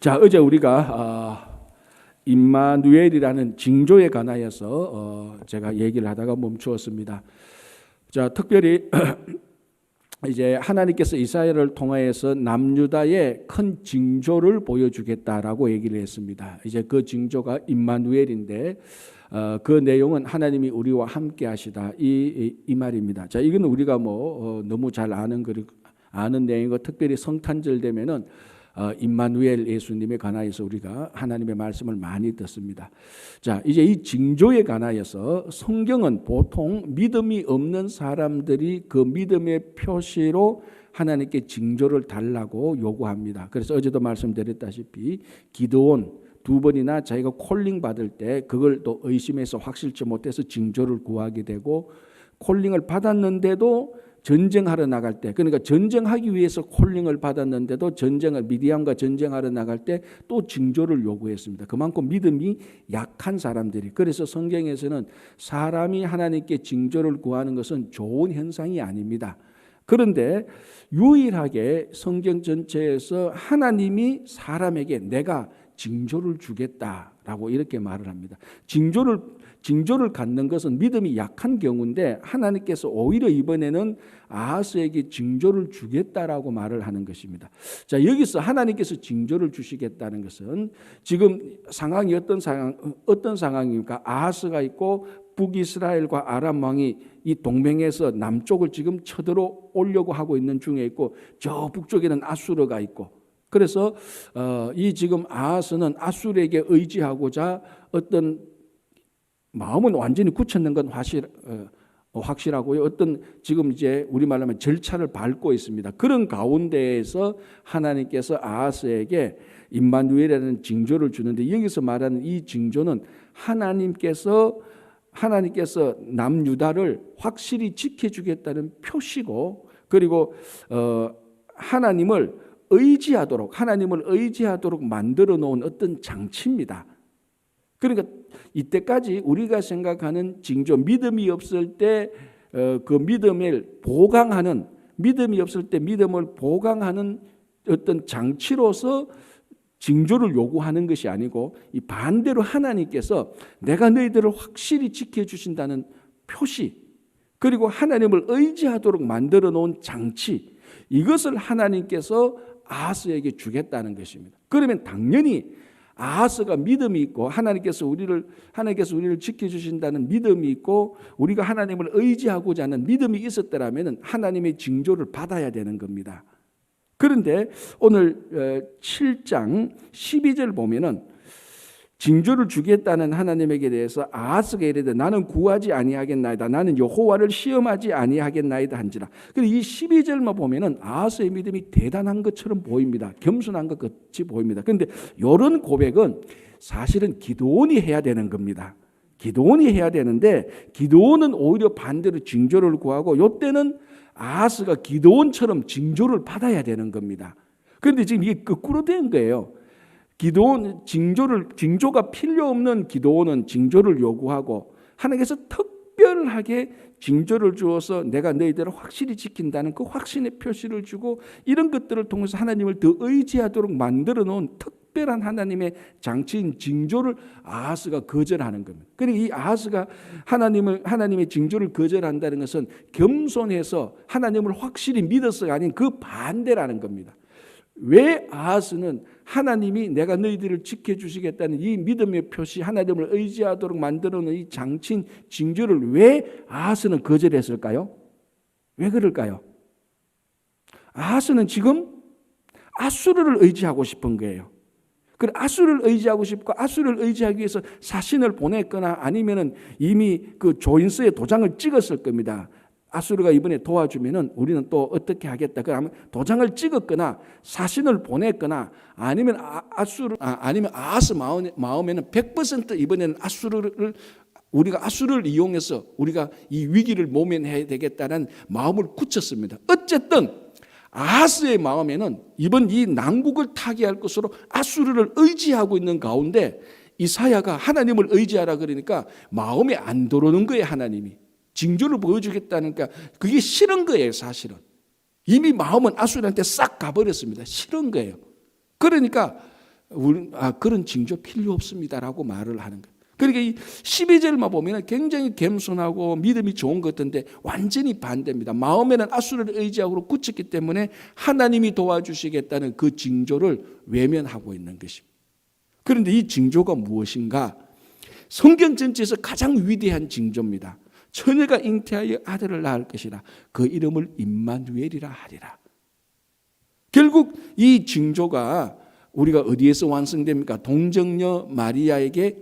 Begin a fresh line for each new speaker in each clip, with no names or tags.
자, 어제 우리가 임마누엘이라는 징조에 관하여서 제가 얘기를 하다가 멈추었습니다. 자, 특별히 이제 하나님께서 이사야를 통하여서 남유다의 큰 징조를 보여주겠다라고 얘기를 했습니다. 이제 그 징조가 임마누엘인데 그 내용은 하나님이 우리와 함께 하시다 이 말입니다. 자, 이건 우리가 너무 잘 아는 내용이고, 특별히 성탄절 되면은 임마누엘 예수님에 관하여서 우리가 하나님의 말씀을 많이 듣습니다. 자, 이제 이 징조에 관하여서 성경은 보통 믿음이 없는 사람들이 그 믿음의 표시로 하나님께 징조를 달라고 요구합니다. 그래서 어제도 말씀드렸다시피 기드온 2번이나 자기가 콜링 받을 때 그걸 또 의심해서 확실치 못해서 징조를 구하게 되고, 콜링을 받았는데도 전쟁하러 나갈 때, 그러니까 전쟁하기 위해서 콜링을 받았는데도 미디안과 전쟁하러 나갈 때 또 징조를 요구했습니다. 그만큼 믿음이 약한 사람들이. 그래서 성경에서는 사람이 하나님께 징조를 구하는 것은 좋은 현상이 아닙니다. 그런데 유일하게 성경 전체에서 하나님이 사람에게 내가 징조를 주겠다라고 이렇게 말을 합니다. 징조를 갖는 것은 믿음이 약한 경우인데, 하나님께서 오히려 이번에는 아하스에게 징조를 주겠다라고 말을 하는 것입니다. 자, 여기서 하나님께서 징조를 주시겠다는 것은 지금 상황이 어떤 상황입니까? 아하스가 있고 북이스라엘과 아람 왕이 이 동맹에서 남쪽을 지금 쳐들어오려고 하고 있는 중에 있고, 저 북쪽에는 아수르가 있고, 그래서 이 지금 아하스는 아수르에게 의지하고자 어떤 마음은 완전히 굳혔는 건 확실하고요. 어떤 지금 이제 우리말로 하면 절차를 밟고 있습니다. 그런 가운데에서 하나님께서 아하스에게 임마누엘이라는 징조를 주는데, 여기서 말하는 이 징조는 하나님께서 남유다를 확실히 지켜주겠다는 표시고, 그리고 하나님을 의지하도록 만들어 놓은 어떤 장치입니다. 그러니까 이때까지 우리가 생각하는 징조, 믿음이 없을 때 그 믿음을 보강하는 어떤 장치로서 징조를 요구하는 것이 아니고, 이 반대로 하나님께서 내가 너희들을 확실히 지켜주신다는 표시, 그리고 하나님을 의지하도록 만들어 놓은 장치, 이것을 하나님께서 아하스에게 주겠다는 것입니다. 그러면 당연히 아하스가 믿음이 있고 하나님께서 우리를 지켜주신다는 믿음이 있고 우리가 하나님을 의지하고자 하는 믿음이 있었더라면 하나님의 징조를 받아야 되는 겁니다. 그런데 오늘 7장 12절 보면은 징조를 주겠다는 하나님에게 대해서 아하스가 이르되 나는 구하지 아니하겠나이다. 나는 여호와를 시험하지 아니하겠나이다 한지라. 그런데 이 12절만 보면은 아하스의 믿음이 대단한 것처럼 보입니다. 겸손한 것 같이 보입니다. 그런데 이런 고백은 사실은 기드온이 해야 되는 겁니다. 기드온이 해야 되는데, 기드온은 오히려 반대로 징조를 구하고, 이때는 아하스가 기드온처럼 징조를 받아야 되는 겁니다. 그런데 지금 이게 거꾸로 된 거예요. 징조가 필요 없는 기드온은 징조를 요구하고, 하나님께서 특별하게 징조를 주어서 내가 너희들을 확실히 지킨다는 그 확신의 표시를 주고, 이런 것들을 통해서 하나님을 더 의지하도록 만들어 놓은 특별한 하나님의 장치인 징조를 아하스가 거절하는 겁니다. 그러니까 이 아하스가 하나님의 징조를 거절한다는 것은 겸손해서 하나님을 확실히 믿어서가 아닌 그 반대라는 겁니다. 왜 아하스는 하나님이 내가 너희들을 지켜주시겠다는 이 믿음의 표시, 하나님을 의지하도록 만들어놓은 이 장치인 징조를 왜 아하스는 거절했을까요? 왜 그럴까요? 아하스는 지금 아수르를 의지하고 싶은 거예요. 그래, 아수르를 의지하고 싶고, 아수르를 의지하기 위해서 사신을 보냈거나 아니면은 이미 그 조인서에 도장을 찍었을 겁니다. 아수르가 이번에 도와주면은 우리는 또 어떻게 하겠다. 그러면 도장을 찍었거나 사신을 보냈거나, 아니면 아니면 아하스 마음에는 100% 이번에는 우리가 아수르를 이용해서 우리가 이 위기를 모면해야 되겠다는 마음을 굳혔습니다. 어쨌든 아하스의 마음에는 이번 이 난국을 타개할 것으로 아수르를 의지하고 있는 가운데, 이사야가 하나님을 의지하라 그러니까 마음에 안 들어오는 거예요. 하나님이 징조를 보여주겠다니까 그게 싫은 거예요. 사실은 이미 마음은 아수르한테 싹 가버렸습니다. 싫은 거예요. 그러니까 그런 징조 필요 없습니다라고 말을 하는 거예요. 그러니까 이 12절만 보면 굉장히 겸손하고 믿음이 좋은 것 같은데 완전히 반대입니다. 마음에는 앗수르를 의지하고 굳혔기 때문에 하나님이 도와주시겠다는 그 징조를 외면하고 있는 것입니다. 그런데 이 징조가 무엇인가? 성경 전체에서 가장 위대한 징조입니다. 처녀가 잉태하여 아들을 낳을 것이라 그 이름을 임마누엘이라 하리라. 결국 이 징조가 우리가 어디에서 완성됩니까? 동정녀 마리아에게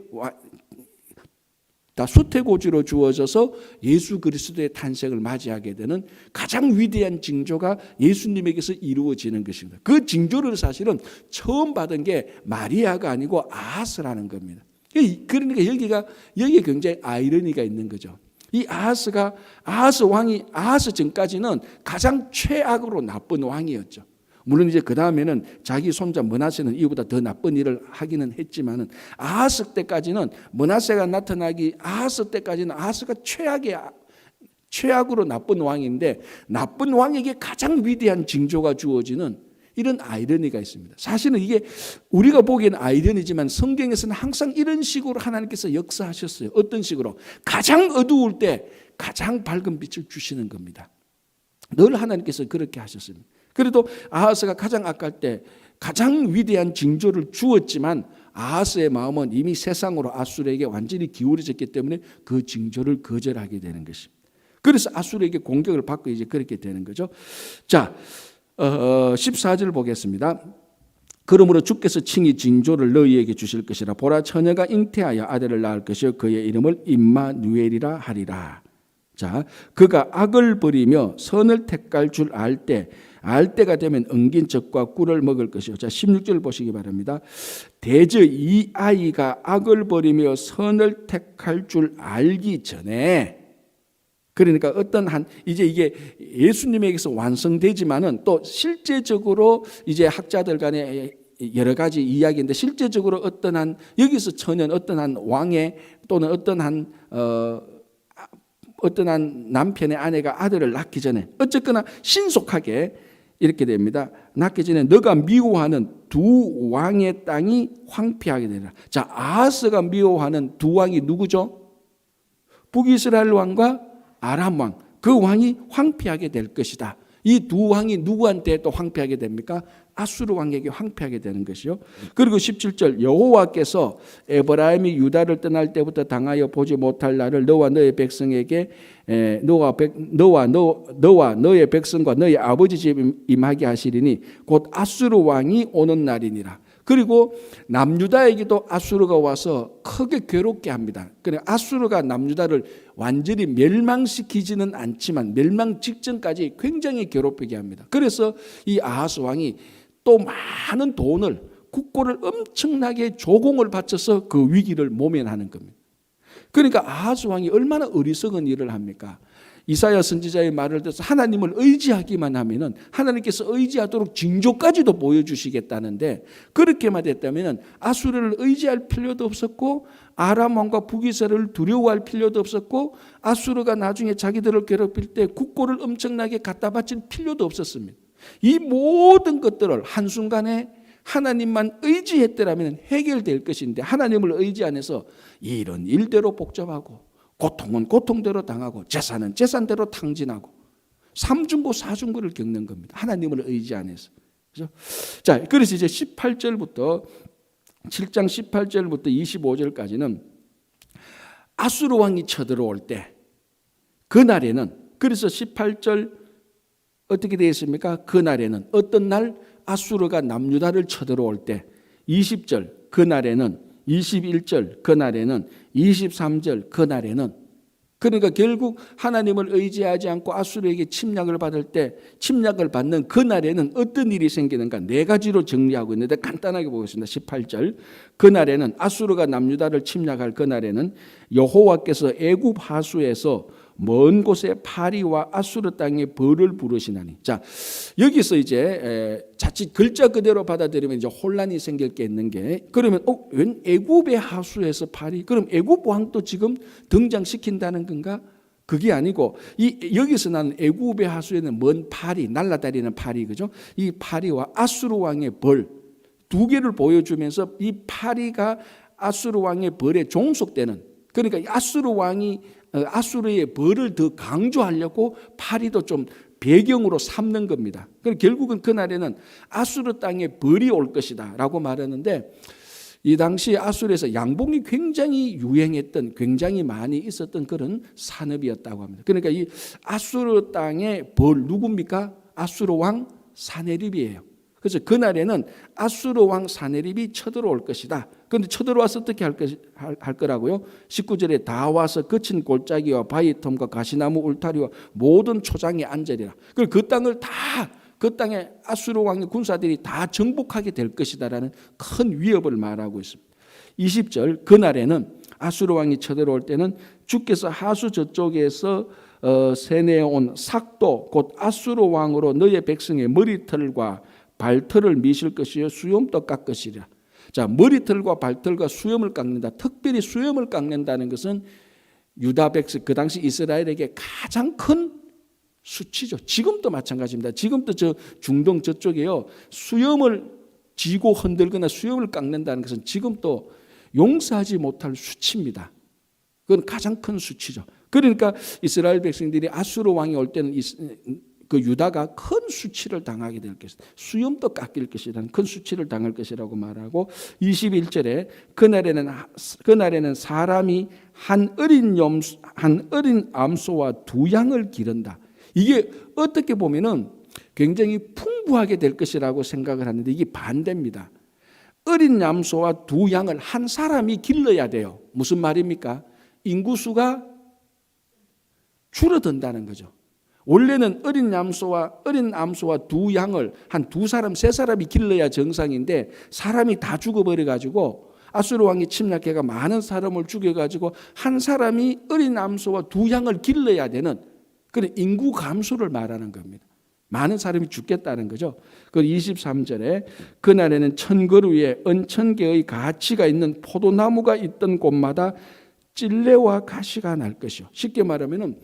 다 수태고지로 주어져서 예수 그리스도의 탄생을 맞이하게 되는 가장 위대한 징조가 예수님에게서 이루어지는 것입니다. 그 징조를 사실은 처음 받은 게 마리아가 아니고 아하스라는 겁니다. 그러니까 여기에 굉장히 아이러니가 있는 거죠. 이 아하스 왕이 아하스 전까지는 가장 최악으로 나쁜 왕이었죠. 물론 이제 그 다음에는 자기 손자 므낫세는 이보다 더 나쁜 일을 하기는 했지만은 아하스 때까지는 므낫세가 나타나기 아하스 때까지는 아하스가 최악으로 나쁜 왕인데 나쁜 왕에게 가장 위대한 징조가 주어지는 이런 아이러니가 있습니다. 사실은 이게 우리가 보기에는 아이러니지만 성경에서는 항상 이런 식으로 하나님께서 역사하셨어요. 어떤 식으로? 가장 어두울 때 가장 밝은 빛을 주시는 겁니다. 늘 하나님께서 그렇게 하셨습니다. 그래도 아하스가 가장 악할 때 가장 위대한 징조를 주었지만 아하스의 마음은 이미 세상으로 앗수르에게 완전히 기울어졌기 때문에 그 징조를 거절하게 되는 것입니다. 그래서 앗수르에게 공격을 받고 이제 그렇게 되는 거죠. 자, 14절 보겠습니다. 그러므로 주께서 칭히 징조를 너희에게 주실 것이라. 보라, 처녀가 잉태하여 아들을 낳을 것이요 그의 이름을 임마누엘이라 하리라. 자, 그가 악을 버리며 선을 택할 줄 알 때가 되면 엉긴 젖과 꿀을 먹을 것이요. 자, 16절 보시기 바랍니다. 대저 이 아이가 악을 버리며 선을 택할 줄 알기 전에, 그러니까 어떤 이제 이게 예수님에게서 완성되지만은 또 실제적으로 이제 학자들 간에 여러 가지 이야기인데 실제적으로 어떤 여기서 처녀는 어떤 왕의 또는 어떤 남편의 아내가 아들을 낳기 전에 어쨌거나 신속하게 이렇게 됩니다. 낳기 전에 너가 미워하는 두 왕의 땅이 황폐하게 되리라. 자, 아하스가 미워하는 두 왕이 누구죠? 북이스라엘 왕과 아람 왕. 그 왕이 황폐하게 될 것이다. 이 두 왕이 누구한테 또 황폐하게 됩니까? 앗수르 왕에게 황폐하게 되는 것이요. 그리고 17절 여호와께서 에브라임이 유다를 떠날 때부터 당하여 보지 못할 날을 너와 너의 백성에게 너와 너의 백성과 너의 아버지 집에 임하게 하시리니 곧 앗수르 왕이 오는 날이니라. 그리고 남유다에게도 앗수르가 와서 크게 괴롭게 합니다. 그래 앗수르가 남유다를 완전히 멸망시키지는 않지만 멸망 직전까지 굉장히 괴롭히게 합니다. 그래서 이 아하스 왕이 또 많은 돈을 국고를 엄청나게 조공을 바쳐서 그 위기를 모면하는 겁니다. 그러니까 아하스 왕이 얼마나 어리석은 일을 합니까? 이사야 선지자의 말을 들어서 하나님을 의지하기만 하면은 하나님께서 의지하도록 징조까지도 보여주시겠다는데 그렇게만 됐다면은 앗수르를 의지할 필요도 없었고 아람 왕과 북이스라엘을 두려워할 필요도 없었고 앗수르가 나중에 자기들을 괴롭힐 때 국고를 엄청나게 갖다 바칠 필요도 없었습니다. 이 모든 것들을 한순간에 하나님만 의지했더라면 해결될 것인데 하나님을 의지 안 해서 이런 일대로 복잡하고 고통은 고통대로 당하고 재산은 재산대로 탕진하고 삼중고 사중고를 겪는 겁니다. 하나님을 의지 안 해서. 그렇죠? 자, 그래서 이제 7장 18절부터 25절까지는 앗수르 왕이 쳐들어올 때 그날에는 그래서 18절 어떻게 되어 있습니까? 그날에는 어떤 날 앗수르가 남유다를 쳐들어올 때 20절 그날에는 21절 그날에는 23절 그날에는 그러니까 결국 하나님을 의지하지 않고 앗수르에게 침략을 받는 그날에는 어떤 일이 생기는가 네 가지로 정리하고 있는데 간단하게 보겠습니다. 18절 그날에는 앗수르가 남유다를 침략할 그날에는 여호와께서 애굽 하수에서 먼 곳에 파리와 앗수르 땅에 벌을 부르시나니. 자, 여기서 이제 자칫 글자 그대로 받아들이면 이제 혼란이 생길 게 있는 게 그러면 웬 애굽의 하수에서 파리? 그럼 애굽 왕도 지금 등장시킨다는 건가? 그게 아니고 여기서 나는 애굽의 하수에는 먼 파리, 날아다니는 파리, 그죠? 이 파리와 앗수르 왕의 벌 두 개를 보여주면서 이 파리가 아수르 왕의 벌에 종속되는, 그러니까 아수르 왕이 아수르의 벌을 더 강조하려고 파리도 좀 배경으로 삼는 겁니다. 그러니까 결국은 그날에는 아수르 땅에 벌이 올 것이다 라고 말하는데, 이 당시 아수르에서 양봉이 굉장히 유행했던, 굉장히 많이 있었던 그런 산업이었다고 합니다. 그러니까 이 아수르 땅의 벌 누굽니까? 아수르 왕 사네립이에요. 그래서 그날에는 아수르 왕 사네립이 쳐들어올 것이다. 그런데 쳐들어와서 어떻게 할 거라고요? 19절에 다 와서 거친 골짜기와 바위틈과 가시나무 울타리와 모든 초장에 앉으리라. 그 땅을 그 땅에 아수르 왕의 군사들이 다 정복하게 될 것이다라는 큰 위협을 말하고 있습니다. 20절, 그날에는 아수르 왕이 쳐들어올 때는 주께서 하수 저쪽에서 세내온 삭도 곧 아수르 왕으로 너의 백성의 머리털과 발털을 미실 것이요 수염도 깎으시리라. 자, 머리털과 발털과 수염을 깎는다. 특별히 수염을 깎는다는 것은 유다 백성, 그 당시 이스라엘에게 가장 큰 수치죠. 지금도 마찬가지입니다. 지금도 저 중동 저쪽에요, 수염을 쥐고 흔들거나 수염을 깎는다는 것은 지금도 용서하지 못할 수치입니다. 그건 가장 큰 수치죠. 그러니까 이스라엘 백성들이 아수르 왕이 올 때는 그 유다가 큰 수치를 당하게 될 것이다. 수염도 깎일 것이라는 큰 수치를 당할 것이라고 말하고, 21절에 그날에는 사람이 한 어린 암소와 두 양을 기른다. 이게 어떻게 보면은 굉장히 풍부하게 될 것이라고 생각을 하는데 이게 반대입니다. 어린 암소와 두 양을 한 사람이 길러야 돼요. 무슨 말입니까? 인구수가 줄어든다는 거죠. 원래는 어린 암소와 두 양을 한 두 사람, 세 사람이 길러야 정상인데 사람이 다 죽어버려가지고 아수르 왕이 침략해가 많은 사람을 죽여가지고 한 사람이 어린 암소와 두 양을 길러야 되는 그런 인구 감소를 말하는 겁니다. 많은 사람이 죽겠다는 거죠. 그 23절에 그날에는 천걸 위에 은천개의 가치가 있는 포도나무가 있던 곳마다 찔레와 가시가 날 것이요. 쉽게 말하면은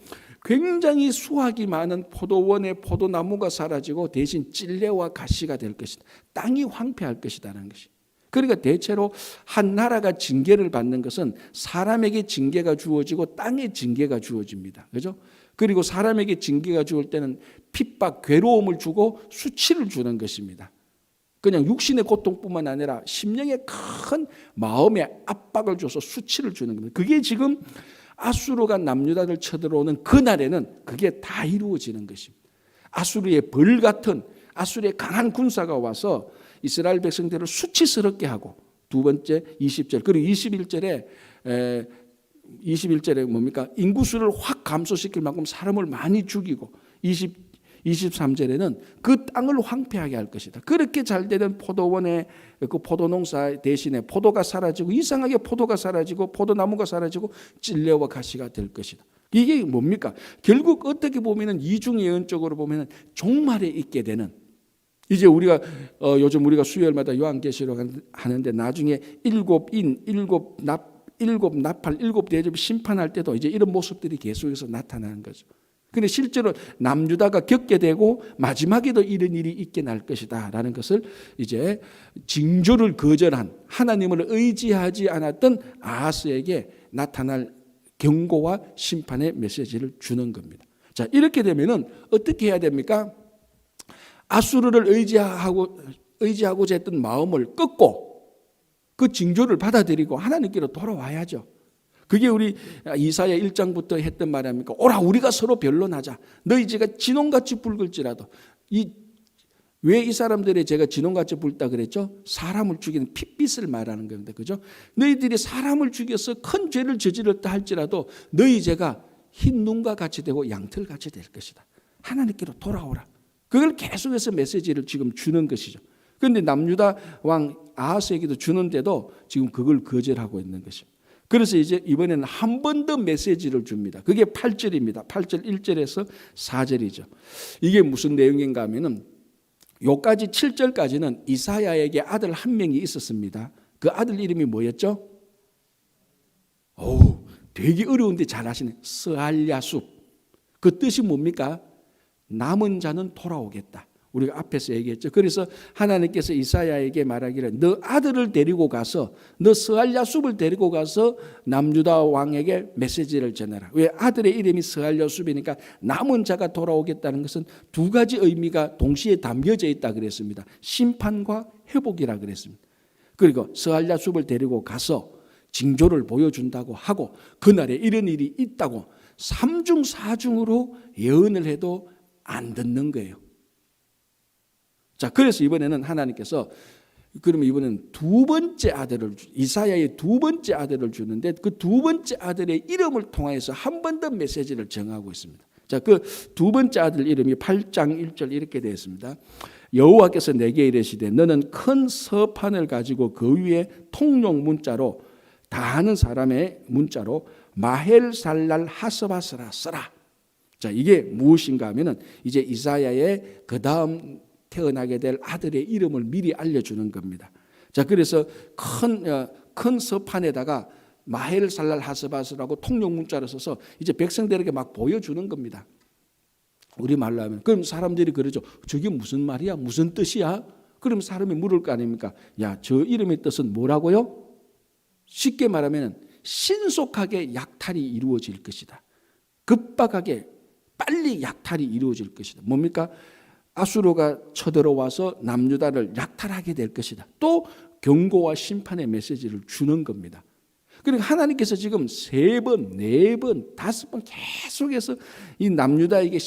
굉장히 수확이 많은 포도원의 포도나무가 사라지고 대신 찔레와 가시가 될 것이다. 땅이 황폐할 것이다라는 것이. 그러니까 대체로 한 나라가 징계를 받는 것은 사람에게 징계가 주어지고 땅에 징계가 주어집니다. 그죠? 그리고 사람에게 징계가 주을 때는 핍박, 괴로움을 주고 수치를 주는 것입니다. 그냥 육신의 고통뿐만 아니라 심령의 큰 마음의 압박을 줘서 수치를 주는 겁니다. 그게 지금 아수르가 남유다를 쳐들어오는 그날에는 그게 다 이루어지는 것입니다. 아수르의 벌 같은, 아수르의 강한 군사가 와서 이스라엘 백성들을 수치스럽게 하고, 두 번째 20절, 그리고 21절에 뭡니까? 인구수를 확 감소시킬 만큼 사람을 많이 죽이고, 23절에는 그 땅을 황폐하게 할 것이다. 그렇게 잘 되던 포도원의 그 포도농사 대신에 포도가 사라지고, 이상하게 포도가 사라지고 포도나무가 사라지고 찔레와 가시가 될 것이다. 이게 뭡니까? 결국 어떻게 보면은 이중 예언적으로 보면은 종말에 있게 되는, 이제 우리가 요즘 우리가 수요일마다 요한계시록 하는데 나중에 일곱 나팔, 일곱 대접 심판할 때도 이제 이런 모습들이 계속해서 나타나는 거죠. 그런데 실제로 남유다가 겪게 되고 마지막에도 이런 일이 있게 날 것이다라는 것을 이제 징조를 거절한, 하나님을 의지하지 않았던 아하스에게 나타날 경고와 심판의 메시지를 주는 겁니다. 자, 이렇게 되면은 어떻게 해야 됩니까? 아수르를 의지하고자 했던 마음을 꺾고 그 징조를 받아들이고 하나님께로 돌아와야죠. 그게 우리 이사야 1장부터 했던 말 아닙니까? 오라 우리가 서로 변론하자. 너희 죄가 진홍같이 붉을지라도. 왜 이 사람들의 죄가 진홍같이 붉다 그랬죠? 사람을 죽이는 핏빛을 말하는 겁니다. 그죠? 너희들이 사람을 죽여서 큰 죄를 저질렀다 할지라도 너희 죄가 흰 눈과 같이 되고 양털같이 될 것이다. 하나님께로 돌아오라. 그걸 계속해서 메시지를 지금 주는 것이죠. 그런데 남유다 왕 아하스에게도 주는데도 지금 그걸 거절하고 있는 것입니다. 그래서 이제 이번에는 한 번 더 메시지를 줍니다. 그게 8절입니다. 8절 1절에서 4절이죠. 이게 무슨 내용인가 하면은 요까지 7절까지는 이사야에게 아들 한 명이 있었습니다. 그 아들 이름이 뭐였죠? 되게 어려운데 잘 아시네. 스알야숲. 그 뜻이 뭡니까? 남은 자는 돌아오겠다. 우리가 앞에서 얘기했죠. 그래서 하나님께서 이사야에게 말하기를 너 아들을 데리고 가서 너 스알야숲을 데리고 가서 남유다 왕에게 메시지를 전해라. 왜? 아들의 이름이 스알야숲이니까 남은 자가 돌아오겠다는 것은 두 가지 의미가 동시에 담겨져 있다 그랬습니다. 심판과 회복이라 그랬습니다. 그리고 스알야숲을 데리고 가서 징조를 보여준다고 하고 그날에 이런 일이 있다고 3중 4중으로 예언을 해도 안 듣는 거예요. 자, 그래서 이번에는 하나님께서 그러면 이번에는 두 번째 아들을 이사야의 두 번째 아들을 주는데 그 두 번째 아들의 이름을 통해서 한 번 더 메시지를 정하고 있습니다. 자, 그 두 번째 아들 이름이 8장 1절 이렇게 되어 있습니다. 여호와께서 내게 이르시되 너는 큰 서판을 가지고 그 위에 통용 문자로 다 아는 사람의 문자로 마헬살랄 하스바스라 써라. 자, 이게 무엇인가 하면은 이제 이사야의 그 다음 태어나게 될 아들의 이름을 미리 알려주는 겁니다. 자, 그래서 큰 서판에다가 마헬살랄 하스바스라고 통용 문자로 써서 이제 백성들에게 막 보여주는 겁니다. 우리 말로 하면 그럼 사람들이 그러죠. 저게 무슨 말이야? 무슨 뜻이야? 그럼 사람이 물을 거 아닙니까? 야, 저 이름의 뜻은 뭐라고요? 쉽게 말하면 신속하게 약탈이 이루어질 것이다. 급박하게 빨리 약탈이 이루어질 것이다. 뭡니까? 아수르가 쳐들어와서 남유다를 약탈하게 될 것이다. 또 경고와 심판의 메시지를 주는 겁니다. 그러니까 하나님께서 지금 3번, 4번, 5번 계속해서 이 남유다에게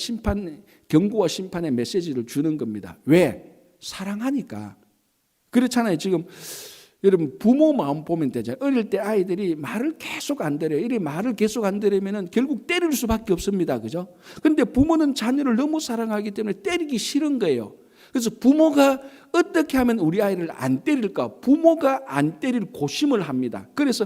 경고와 심판의 메시지를 주는 겁니다. 왜? 사랑하니까. 그렇잖아요. 지금 여러분 부모 마음 보면 되잖아요. 어릴 때 아이들이 말을 계속 안 들어요. 이래 말을 계속 안 들으면 결국 때릴 수밖에 없습니다. 그죠? 근데 부모는 자녀를 너무 사랑하기 때문에 때리기 싫은 거예요. 그래서 부모가 어떻게 하면 우리 아이를 안 때릴까? 부모가 안 때릴 고심을 합니다. 그래서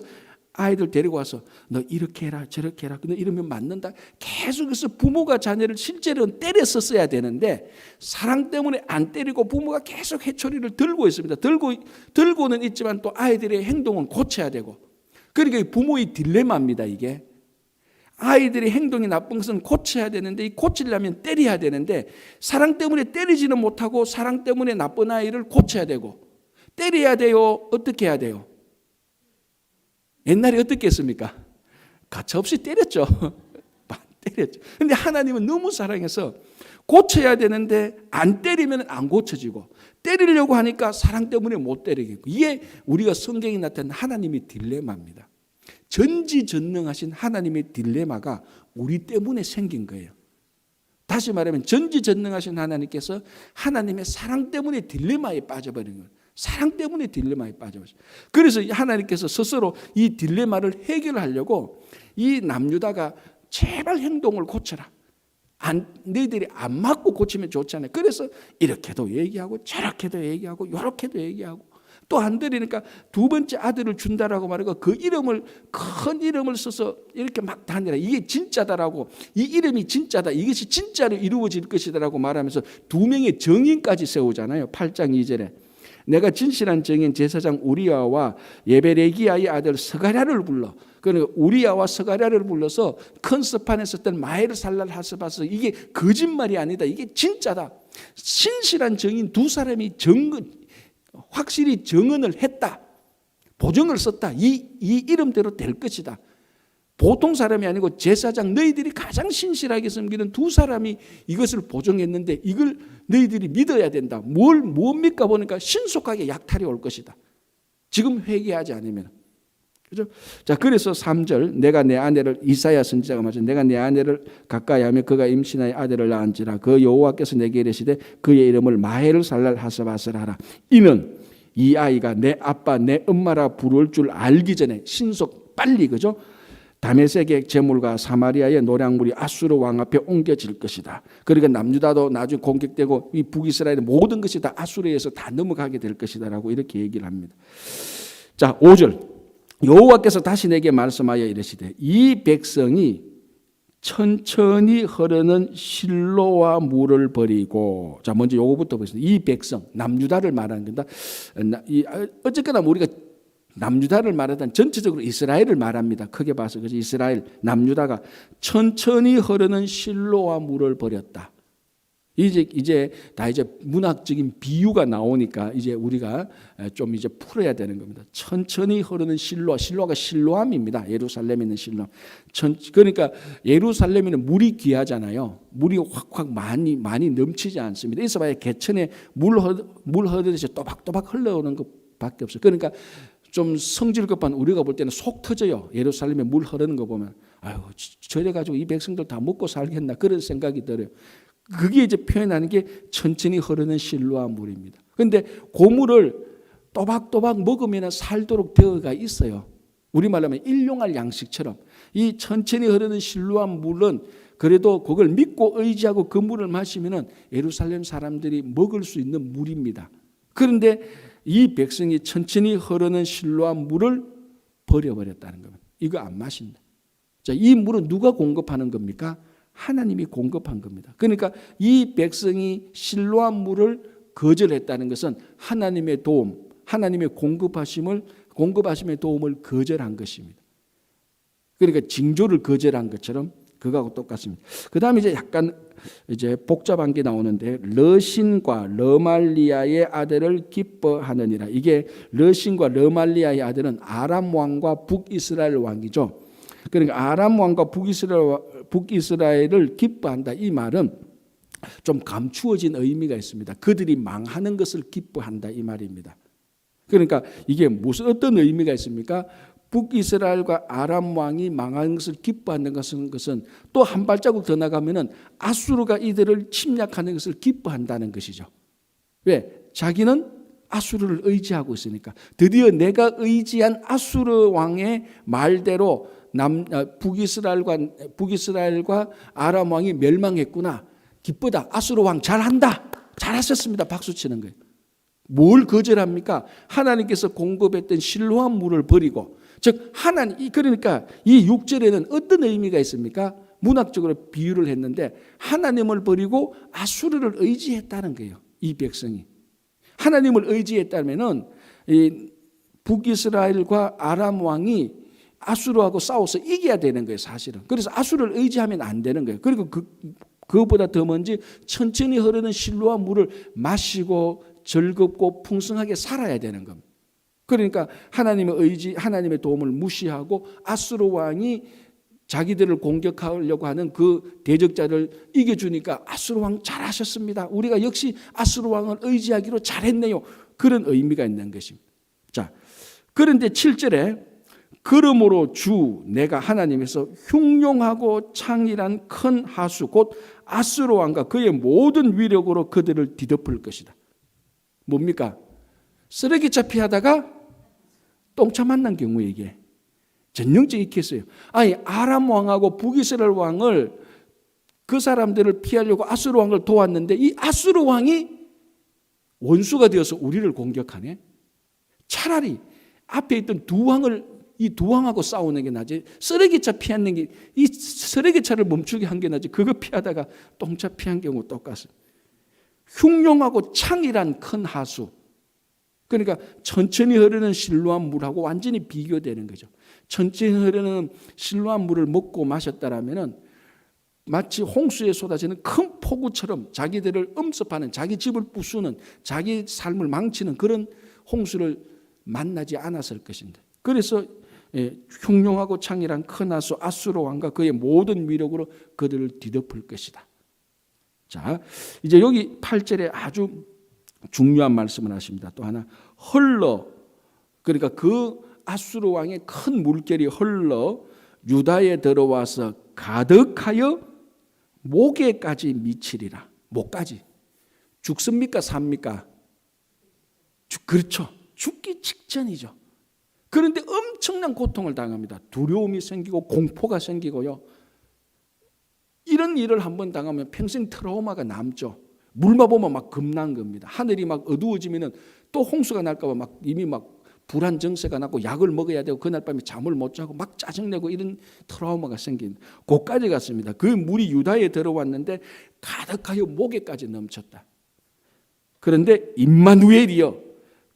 아이들 데리고 와서 너 이렇게 해라 저렇게 해라 너 이러면 맞는다. 계속해서 부모가 자녀를 실제로는 때렸었어야 되는데 사랑 때문에 안 때리고 부모가 계속 회초리를 들고 있습니다. 들고는 있지만 또 아이들의 행동은 고쳐야 되고 그러니까 부모의 딜레마입니다. 이게 아이들의 행동이 나쁜 것은 고쳐야 되는데 이 고치려면 때려야 되는데 사랑 때문에 때리지는 못하고 사랑 때문에 나쁜 아이를 고쳐야 되고 때려야 돼요. 어떻게 해야 돼요? 옛날에 어떻게 했습니까? 가차없이 때렸죠. 때렸죠. 근데 하나님은 너무 사랑해서 고쳐야 되는데 안 때리면 안 고쳐지고 때리려고 하니까 사랑 때문에 못 때리겠고 이게 우리가 성경에 나타난 하나님의 딜레마입니다. 전지전능하신 하나님의 딜레마가 우리 때문에 생긴 거예요. 다시 말하면 전지전능하신 하나님께서 하나님의 사랑 때문에 딜레마에 빠져버린 거예요. 사랑 때문에 딜레마에 빠져버렸어요. 그래서 하나님께서 스스로 이 딜레마를 해결하려고 이 남유다가 제발 행동을 고쳐라. 너희들이 안 맞고 고치면 좋잖아요. 그래서 이렇게도 얘기하고 저렇게도 얘기하고 이렇게도 얘기하고 또 안 들으니까 두 번째 아들을 준다라고 말하고 그 이름을 큰 이름을 써서 이렇게 막 다니라. 이게 진짜다라고 이 이름이 진짜다. 이것이 진짜로 이루어질 것이다라고 말하면서 두 명의 정인까지 세우잖아요. 8장 2절에. 내가 진실한 정인 제사장 우리야와 예베레기야의 아들 스가랴를 불러. 그러니까 우리야와 스가랴를 불러서 큰 스판에 썼던 마헬살랄 하스바스 이게 거짓말이 아니다. 이게 진짜다. 신실한 정인 두 사람이 확실히 정언을 했다. 보증을 썼다. 이 이름대로 될 것이다. 보통 사람이 아니고 제사장 너희들이 가장 신실하게 섬기는 두 사람이 이것을 보증했는데 이걸 너희들이 믿어야 된다. 뭡니까 보니까 신속하게 약탈이 올 것이다. 지금 회개하지 않으면. 그죠? 자, 그래서 3절 내가 내 아내를 이사야 선지자가 말하죠. 내가 내 아내를 가까이 하며 그가 임신하여 아들을 낳은지라 그 여호와께서 내게 이르시되 그의 이름을 마헬살랄 하스바스라 하라. 이는 이 아이가 내 아빠 내 엄마라 부를 줄 알기 전에 신속 빨리 그죠? 다메섹의 제물과 사마리아의 노량물이 아수르 왕 앞에 옮겨질 것이다. 그러니까 남유다도 나중에 공격되고 이 북이스라엘의 모든 것이 다 아수르에서 다 넘어가게 될 것이다라고 이렇게 얘기를 합니다. 자, 5절 여호와께서 다시 내게 말씀하여 이르시되 이 백성이 천천히 흐르는 실로와 물을 버리고 자 먼저 요거부터 보겠습니다. 이 백성 남유다를 말하는 겁니다. 어쨌거나 우리가 남유다를 말하던 전체적으로 이스라엘을 말합니다. 크게 봐서 그래서 이스라엘 남유다가 천천히 흐르는 실로와 물을 버렸다. 이제 다 이제 문학적인 비유가 나오니까 이제 우리가 좀 이제 풀어야 되는 겁니다. 천천히 흐르는 실로가 실로암입니다. 예루살렘에 있는 실로암. 그러니까 예루살렘에는 물이 귀하잖아요. 물이 확확 많이 넘치지 않습니다. 있어봐야 개천에 물 흐르듯이 또박또박 흘러오는 것밖에 없어요. 그러니까 좀 성질 급한 우리가 볼 때는 속 터져요. 예루살렘에 물 흐르는 거 보면 아유 저래 가지고 이 백성들 다 먹고 살겠나 그런 생각이 들어요. 그게 이제 표현하는 게 천천히 흐르는 실로암 물입니다. 그런데 고물을 또박또박 먹으면 살도록 되어가 있어요. 우리말로 하면 일용할 양식처럼 이 천천히 흐르는 실로암 물은 그래도 그걸 믿고 의지하고 그 물을 마시면 예루살렘 사람들이 먹을 수 있는 물입니다. 그런데 이 백성이 천천히 흐르는 실로암 물을 버려버렸다는 겁니다. 이거 안 마신다. 자, 이 물은 누가 공급하는 겁니까? 하나님이 공급한 겁니다. 그러니까 이 백성이 실로암 물을 거절했다는 것은 하나님의 도움, 하나님의 공급하심의 도움을 거절한 것입니다. 그러니까 징조를 거절한 것처럼 그거하고 똑같습니다. 그다음에 이제 약간 이제 복잡한 게 나오는데 르신과 르말리아의 아들을 기뻐하느니라. 이게 르신과 르말리아의 아들은 아람 왕과 북이스라엘 왕이죠. 그러니까 아람 왕과 북이스라엘을 기뻐한다. 이 말은 좀 감추어진 의미가 있습니다. 그들이 망하는 것을 기뻐한다 이 말입니다. 그러니까 이게 무슨 어떤 의미가 있습니까? 북이스라엘과 아람 왕이 망하는 것을 기뻐하는 것은 또 한 발자국 더 나가면은 아수르가 이들을 침략하는 것을 기뻐한다는 것이죠. 왜? 자기는 아수르를 의지하고 있으니까. 드디어 내가 의지한 아수르 왕의 말대로 북이스라엘과 아람 왕이 멸망했구나. 기쁘다. 아수르 왕 잘한다. 잘하셨습니다. 박수 치는 거예요. 뭘 거절합니까? 하나님께서 공급했던 실로암 물을 버리고, 즉 하나님, 그러니까 이 6절에는 어떤 의미가 있습니까? 문학적으로 비유를 했는데 하나님을 버리고 아수르를 의지했다는 거예요. 이 백성이 하나님을 의지했다면은 이 북이스라엘과 아람 왕이 아수르하고 싸워서 이겨야 되는 거예요, 사실은. 그래서 아수르를 의지하면 안 되는 거예요. 그리고 그것보다 더 먼저 천천히 흐르는 실로암 물을 마시고 즐겁고 풍성하게 살아야 되는 겁니다. 그러니까 하나님의 도움을 무시하고 아수르 왕이 자기들을 공격하려고 하는 그 대적자를 이겨주니까 아수르 왕 잘하셨습니다. 우리가 역시 아수르 왕을 의지하기로 잘했네요. 그런 의미가 있는 것입니다. 자, 그런데 7절에 그러므로 주 내가 하나님에서 흉용하고 창일한 큰 하수 곧 아수르 왕과 그의 모든 위력으로 그들을 뒤덮을 것이다. 뭡니까? 쓰레기차 피하다가 똥차 만난 경우에 이게 전형적인 케이스예요. 아니 아람 왕하고 북이스라엘 왕을 그 사람들을 피하려고 아수르 왕을 도왔는데 이 아수르 왕이 원수가 되어서 우리를 공격하네. 차라리 앞에 있던 이 두 왕하고 싸우는 게 나지. 쓰레기차 피하는 게 이 쓰레기차를 멈추게 한 게 나지. 그거 피하다가 똥차 피한 경우 똑같습니다. 흉용하고 창이란 큰 하수. 그러니까 천천히 흐르는 실로암 물하고 완전히 비교되는 거죠. 천천히 흐르는 실로암 물을 먹고 마셨다라면은 마치 홍수에 쏟아지는 큰 폭우처럼 자기들을 엄습하는, 자기 집을 부수는, 자기 삶을 망치는 그런 홍수를 만나지 않았을 것인데. 그래서 흉용하고 창이란 큰 하수 아수르 왕과 그의 모든 위력으로 그들을 뒤덮을 것이다. 자, 이제 여기 8절에 아주 중요한 말씀을 하십니다. 또 하나 그러니까 그 아수르 왕의 큰 물결이 흘러 유다에 들어와서 가득하여 목에까지 미치리라. 목까지. 죽습니까? 삽니까? 그렇죠. 죽기 직전이죠. 그런데 엄청난 고통을 당합니다. 두려움이 생기고 공포가 생기고요. 이런 일을 한번 당하면 평생 트라우마가 남죠. 물만 보면 막 겁난 겁니다. 하늘이 막 어두워지면은 또 홍수가 날까 봐 막 이미 막 불안 정세가 나고 약을 먹어야 되고 그날 밤에 잠을 못 자고 막 짜증내고 이런 트라우마가 생긴 곳까지 갔습니다. 그 물이 유다에 들어왔는데 가득하여 목에까지 넘쳤다. 그런데 임마누엘이여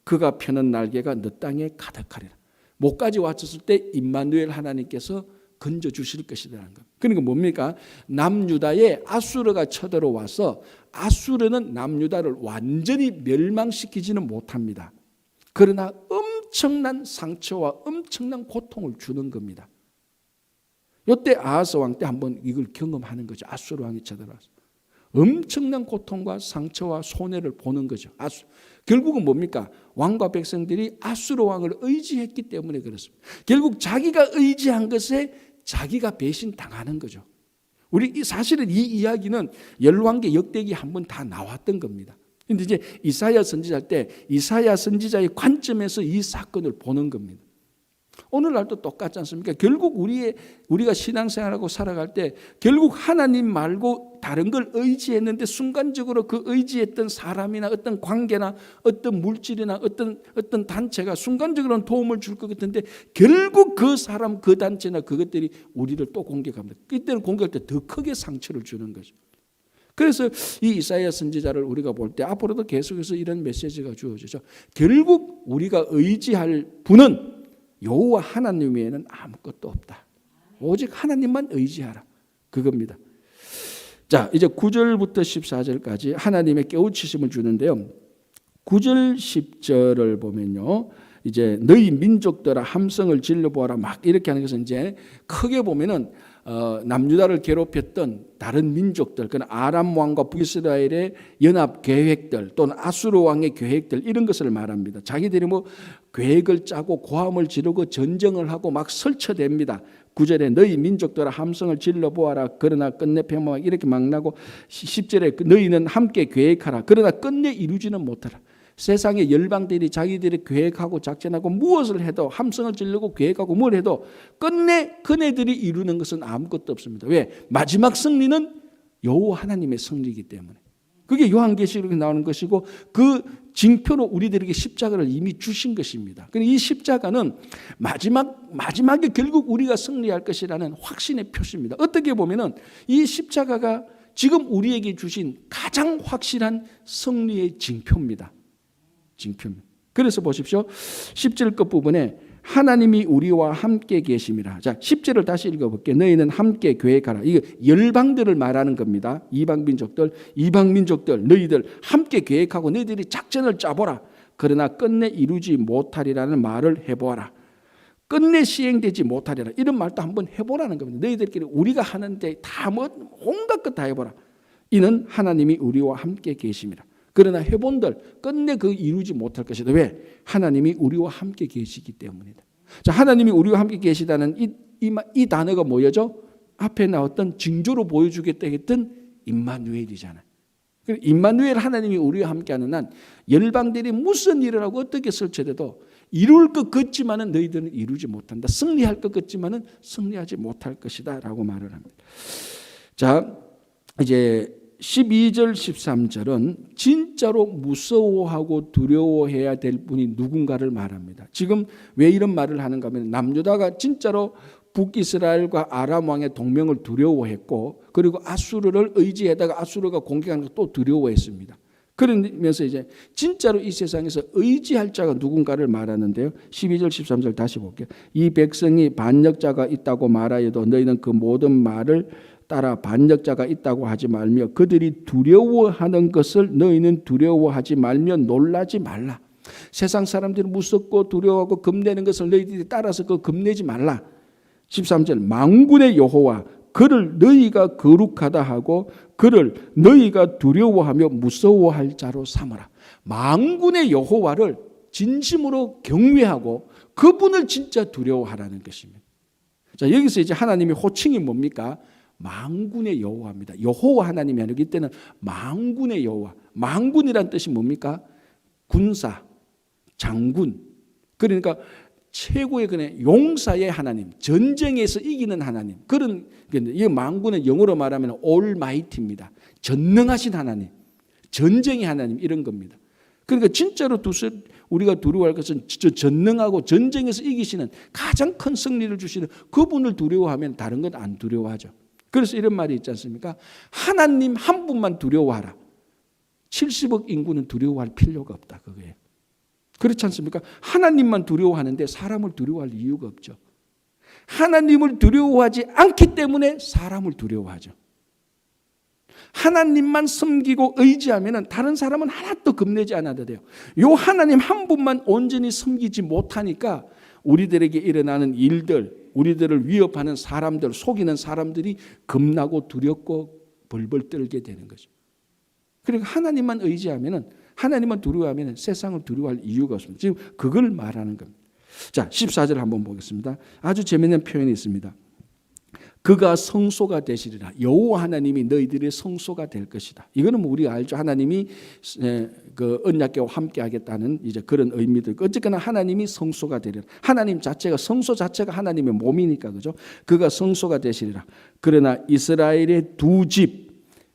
그가 펴는 날개가 너 땅에 가득하리라. 목까지 왔을 때 임마누엘 하나님께서 건져 주실 것이라는 것. 그러니까 뭡니까? 남유다에 아수르가 쳐들어와서 아수르는 남유다를 완전히 멸망시키지는 못합니다. 그러나 엄청난 상처와 엄청난 고통을 주는 겁니다. 이때 아하스 왕 때 한번 이걸 경험하는 거죠. 아수르 왕이 쳐들어와서 엄청난 고통과 상처와 손해를 보는 거죠. 결국은 뭡니까? 왕과 백성들이 아수르 왕을 의지했기 때문에 그렇습니다. 결국 자기가 의지한 것에 자기가 배신당하는 거죠. 사실은 이 이야기는 열왕기 역대기 한번 다 나왔던 겁니다. 그런데 이제 이사야 선지자 때 이사야 선지자의 관점에서 이 사건을 보는 겁니다. 오늘날도 똑같지 않습니까? 결국 우리가 신앙생활하고 살아갈 때 결국 하나님 말고 다른 걸 의지했는데 순간적으로 그 의지했던 사람이나 어떤 관계나 어떤 물질이나 어떤 단체가 순간적으로는 도움을 줄 것 같은데 결국 그 사람, 그 단체나 그것들이 우리를 또 공격합니다. 그때는 공격할 때 더 크게 상처를 주는 거죠. 그래서 이 이사야 선지자를 우리가 볼 때 앞으로도 계속해서 이런 메시지가 주어지죠. 결국 우리가 의지할 분은 여호와 하나님 외에는 아무것도 없다. 오직 하나님만 의지하라. 그겁니다. 자, 이제 9절부터 14절까지 하나님의 깨우치심을 주는데요. 9절 10절을 보면요. 이제 너희 민족들아 함성을 질러보아라 막 이렇게 하는 것은 이제 크게 보면은 남유다를 괴롭혔던 다른 민족들, 그건 아람 왕과 북이스라엘의 연합 계획들 또는 아수르 왕의 계획들 이런 것을 말합니다. 자기들이 뭐 계획을 짜고 고함을 지르고 전쟁을 하고 막 설쳐댑니다. 9절에 너희 민족들아 함성을 질러보아라 그러나 끝내 패망 이렇게 막 나고 10절에 너희는 함께 계획하라 그러나 끝내 이루지는 못하라. 세상의 열방들이 자기들이 계획하고 작전하고 무엇을 해도 함성을 지르고 계획하고 뭘 해도 끝내 그네들이 이루는 것은 아무것도 없습니다. 왜? 마지막 승리는 여호와 하나님의 승리이기 때문에. 그게 요한계시록에 나오는 것이고 그 징표로 우리들에게 십자가를 이미 주신 것입니다. 이 십자가는 마지막에 결국 우리가 승리할 것이라는 확신의 표시입니다. 어떻게 보면은 이 십자가가 지금 우리에게 주신 가장 확실한 승리의 징표입니다. 그래서 보십시오. 10절 끝부분에 하나님이 우리와 함께 계심이라. 자, 10절을 다시 읽어볼게요. 너희는 함께 계획하라. 이거 열방들을 말하는 겁니다. 이방 민족들 너희들 함께 계획하고 너희들이 작전을 짜보라. 그러나 끝내 이루지 못하리라는 말을 해보아라. 끝내 시행되지 못하리라. 이런 말도 한번 해보라는 겁니다. 너희들끼리 우리가 하는데 다 온갖 것 다 해보라. 이는 하나님이 우리와 함께 계심이라. 그러나 해본들 끝내 그 이루지 못할 것이다. 왜? 하나님이 우리와 함께 계시기 때문이다. 자, 하나님이 우리와 함께 계시다는 이 단어가 뭐였죠? 앞에 나왔던 징조로 보여주겠다 했던 임마누엘이잖아요. 임마누엘 하나님이 우리와 함께하는 한 열방들이 무슨 일을 하고 어떻게 설치돼도 이룰 것 같지만은 너희들은 이루지 못한다. 승리할 것 같지만은 승리하지 못할 것이다라고 말을 합니다. 자, 이제 12절 13절은 진짜로 무서워하고 두려워해야 될 분이 누군가를 말합니다. 지금 왜 이런 말을 하는가 하면 남유다가 진짜로 북이스라엘과 아람 왕의 동맹을 두려워했고 그리고 아수르를 의지하다가 아수르가 공격하는 걸 또 두려워했습니다. 그러면서 이제 진짜로 이 세상에서 의지할 자가 누군가를 말하는데요. 12절 13절 다시 볼게요. 이 백성이 반역자가 있다고 말하여도 너희는 그 모든 말을 따라 반역자가 있다고 하지 말며 그들이 두려워하는 것을 너희는 두려워하지 말며 놀라지 말라. 세상 사람들이 무섭고 두려워하고 겁내는 것을 너희들이 따라서 그 겁내지 말라. 13절 만군의 여호와 그를 너희가 거룩하다 하고 그를 너희가 두려워하며 무서워할 자로 삼아라. 만군의 여호와를 진심으로 경외하고 그분을 진짜 두려워하라는 것입니다. 자, 여기서 이제 하나님의 호칭이 뭡니까? 만군의 여호와입니다. 여호와 하나님이 아니고 이때는 만군의 여호와. 만군이란 뜻이 뭡니까? 군사, 장군. 그러니까 최고의 그네 용사의 하나님, 전쟁에서 이기는 하나님. 그런 이 만군은 영어로 말하면 올마이티입니다. 전능하신 하나님, 전쟁의 하나님 이런 겁니다. 그러니까 진짜로 우리가 두려워할 것은 전능하고 전쟁에서 이기시는 가장 큰 승리를 주시는 그분을 두려워하면 다른 건 안 두려워하죠. 그래서 이런 말이 있지 않습니까? 하나님 한 분만 두려워하라. 70억 인구는 두려워할 필요가 없다. 그거예요. 그렇지 않습니까? 하나님만 두려워하는데 사람을 두려워할 이유가 없죠. 하나님을 두려워하지 않기 때문에 사람을 두려워하죠. 하나님만 섬기고 의지하면 다른 사람은 하나도 겁내지 않아도 돼요. 요 하나님 한 분만 온전히 섬기지 못하니까 우리들에게 일어나는 일들, 우리들을 위협하는 사람들, 속이는 사람들이 겁나고 두렵고 벌벌 떨게 되는 거죠. 그러니까 하나님만 의지하면, 하나님만 두려워하면 세상을 두려워할 이유가 없습니다. 지금 그걸 말하는 겁니다. 자, 14절 한번 보겠습니다. 아주 재미있는 표현이 있습니다. 그가 성소가 되시리라. 여호와 하나님이 너희들의 성소가 될 것이다. 이거는 뭐 우리가 알죠. 하나님이 그 언약궤와 함께 하겠다는 이제 그런 의미들. 어쨌거나 하나님이 성소가 되리라. 하나님 자체가, 성소 자체가 하나님의 몸이니까, 그죠? 그가 성소가 되시리라. 그러나 이스라엘의 두 집,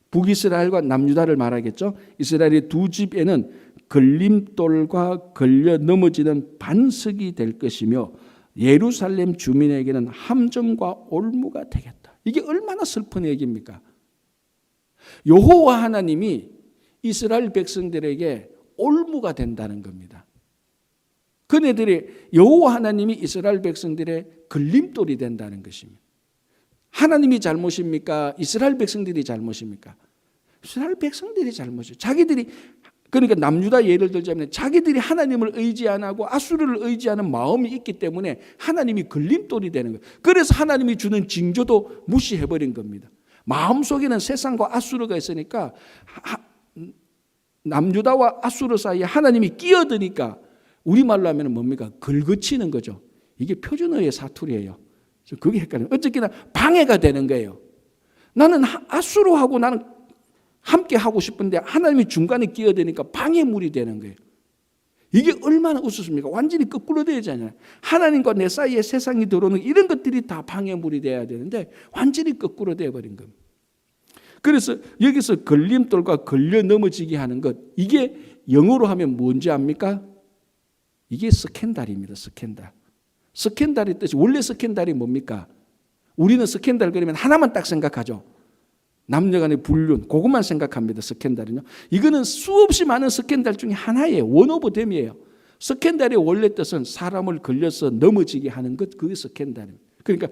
북이스라엘과 남유다를 말하겠죠. 이스라엘의 두 집에는 걸림돌과 걸려 넘어지는 반석이 될 것이며 예루살렘 주민에게는 함정과 올무가 되겠다. 이게 얼마나 슬픈 얘기입니까? 여호와 하나님이 이스라엘 백성들에게 올무가 된다는 겁니다. 그네들이, 여호와 하나님이 이스라엘 백성들의 걸림돌이 된다는 것입니다. 하나님이 잘못입니까? 이스라엘 백성들이 잘못입니까? 이스라엘 백성들이 잘못이에요. 자기들이, 그러니까 남유다 예를 들자면 자기들이 하나님을 의지 안 하고 아수르를 의지하는 마음이 있기 때문에 하나님이 걸림돌이 되는 거예요. 그래서 하나님이 주는 징조도 무시해버린 겁니다. 마음속에는 세상과 아수르가 있으니까 남유다와 아수르 사이에 하나님이 끼어드니까 우리말로 하면 뭡니까? 긁어치는 거죠. 이게 표준어의 사투리예요. 그게 헷갈려요. 어쨌거나 방해가 되는 거예요. 나는 아수르하고 나는 함께 하고 싶은데 하나님이 중간에 끼어드니까 방해물이 되는 거예요. 이게 얼마나 우습습니까? 완전히 거꾸로 되잖아요. 하나님과 내 사이에 세상이 들어오는 이런 것들이 다 방해물이 돼야 되는데 완전히 거꾸로 되어버린 겁니다. 그래서 여기서 걸림돌과 걸려 넘어지게 하는 것, 이게 영어로 하면 뭔지 압니까? 이게 스캔들입니다. 스캔들. 스캔들의 뜻이, 원래 스캔들이 뭡니까? 우리는 스캔들 그러면 하나만 딱 생각하죠. 남녀간의 불륜, 그것만 생각합니다. 스캔들은요. 이거는 수없이 많은 스캔들 중에 하나예요. 원 오브 댐이에요. 스캔들의 원래 뜻은 사람을 걸려서 넘어지게 하는 것, 그게 스캔들입니다. 그러니까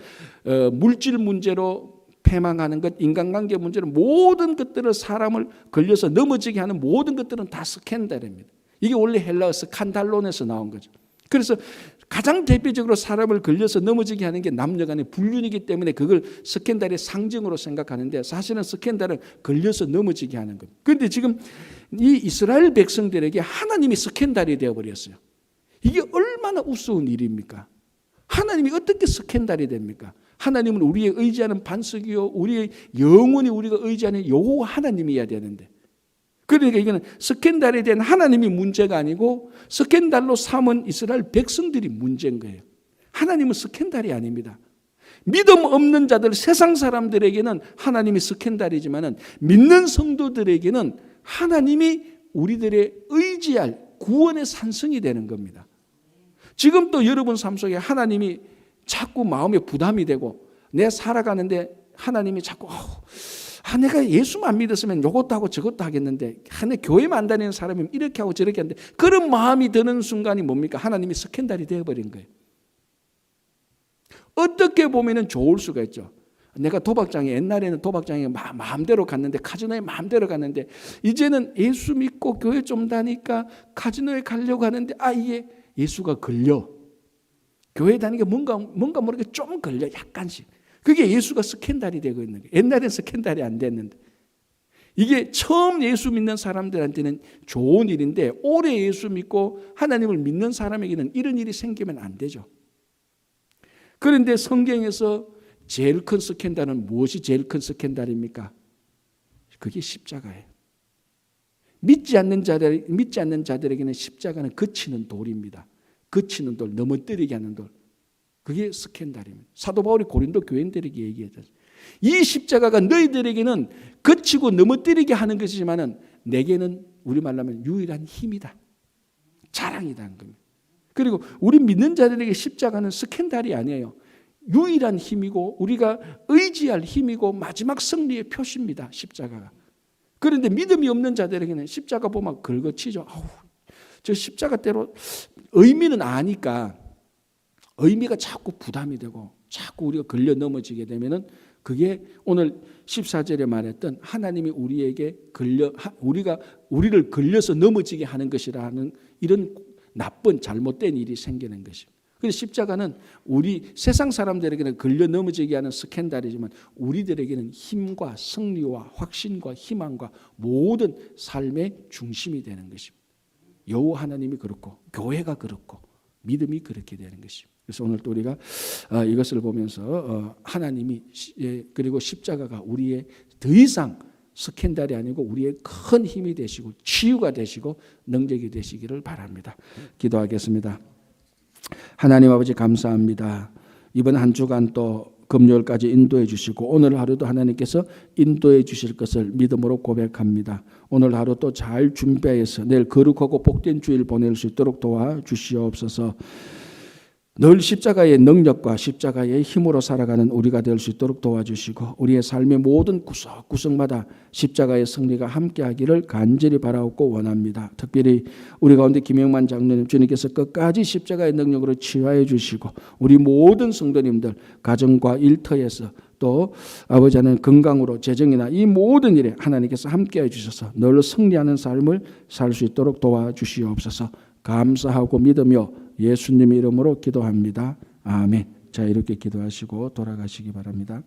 물질 문제로 패망하는 것, 인간관계 문제로 모든 것들을 사람을 걸려서 넘어지게 하는 모든 것들은 다 스캔들입니다. 이게 원래 헬라어 스칸달론에서 나온 거죠. 그래서 가장 대표적으로 사람을 걸려서 넘어지게 하는 게 남녀간의 불륜이기 때문에 그걸 스캔들의 상징으로 생각하는데 사실은 스캔들은 걸려서 넘어지게 하는 겁니다. 그런데 지금 이 이스라엘 백성들에게 하나님이 스캔들이 되어버렸어요. 이게 얼마나 우스운 일입니까? 하나님이 어떻게 스캔들이 됩니까? 하나님은 우리의 의지하는 반석이요, 우리의 영원히 우리가 의지하는 여호와 하나님이어야 되는데, 그러니까 이거는 스캔들에 대한 하나님이 문제가 아니고 스캔들로 삼은 이스라엘 백성들이 문제인 거예요. 하나님은 스캔들이 아닙니다. 믿음 없는 자들, 세상 사람들에게는 하나님이 스캔들이지만 믿는 성도들에게는 하나님이 우리들의 의지할 구원의 산성이 되는 겁니다. 지금 또 여러분 삶 속에 하나님이 자꾸 마음에 부담이 되고 내 살아가는데 하나님이 자꾸 내가 예수만 믿었으면 이것도 하고 저것도 하겠는데 내 교회만 안 다니는 사람이면 이렇게 하고 저렇게 하는데 그런 마음이 드는 순간이 뭡니까? 하나님이 스캔들이 되어버린 거예요. 어떻게 보면 좋을 수가 있죠. 내가 도박장에, 옛날에는 도박장에 마음대로 갔는데, 카지노에 마음대로 갔는데 이제는 예수 믿고 교회 좀 다니까 카지노에 가려고 하는데 이게 예수가 걸려. 교회 다니니까 뭔가 모르게 좀 걸려, 약간씩. 그게 예수가 스캔들이 되고 있는 거예요. 옛날엔 스캔들이 안 됐는데. 이게 처음 예수 믿는 사람들한테는 좋은 일인데 오래 예수 믿고 하나님을 믿는 사람에게는 이런 일이 생기면 안 되죠. 그런데 성경에서 제일 큰 스캔들은 무엇이 제일 큰 스캔들입니까? 그게 십자가예요. 믿지 않는 자들에게는 십자가는 거치는 돌입니다. 거치는 돌, 넘어뜨리게 하는 돌. 그게 스캔들입니다. 사도 바울이 고린도 교인들에게 얘기했죠. 이 십자가가 너희들에게는 거치고 넘어뜨리게 하는 것이지만 내게는 우리말로 하면 유일한 힘이다. 자랑이라는 겁니다. 그리고 우리 믿는 자들에게 십자가는 스캔들이 아니에요. 유일한 힘이고 우리가 의지할 힘이고 마지막 승리의 표시입니다. 십자가가. 그런데 믿음이 없는 자들에게는 십자가 보면 긁어치죠. 저 십자가 때로 의미는 아니까 의미가 자꾸 부담이 되고 자꾸 우리가 걸려 넘어지게 되면은 그게 오늘 14절에 말했던 하나님이 우리에게 우리를 걸려서 넘어지게 하는 것이라는 이런 나쁜 잘못된 일이 생기는 것입니다. 그래서 십자가는 우리 세상 사람들에게는 걸려 넘어지게 하는 스캔들이지만 우리들에게는 힘과 승리와 확신과 희망과 모든 삶의 중심이 되는 것입니다. 여호와 하나님이 그렇고 교회가 그렇고 믿음이 그렇게 되는 것입니다. 그래서 오늘 또 우리가 이것을 보면서 하나님이 그리고 십자가가 우리의 더 이상 스캔들이 아니고 우리의 큰 힘이 되시고 치유가 되시고 능력이 되시기를 바랍니다. 기도하겠습니다. 하나님 아버지 감사합니다. 이번 한 주간 또 금요일까지 인도해 주시고 오늘 하루도 하나님께서 인도해 주실 것을 믿음으로 고백합니다. 오늘 하루 또 잘 준비해서 내일 거룩하고 복된 주일 보낼 수 있도록 도와주시옵소서. 늘 십자가의 능력과 십자가의 힘으로 살아가는 우리가 될 수 있도록 도와주시고 우리의 삶의 모든 구석구석마다 십자가의 승리가 함께하기를 간절히 바라옵고 원합니다. 특별히 우리 가운데 김영만 장로님 주님께서 끝까지 십자가의 능력으로 치유해 주시고 우리 모든 성도님들 가정과 일터에서 또 아버지 하나님 건강으로 재정이나 이 모든 일에 하나님께서 함께해 주셔서 늘 승리하는 삶을 살 수 있도록 도와주시옵소서. 감사하고 믿으며 예수님 이름으로 기도합니다. 아멘. 자, 이렇게 기도하시고 돌아가시기 바랍니다.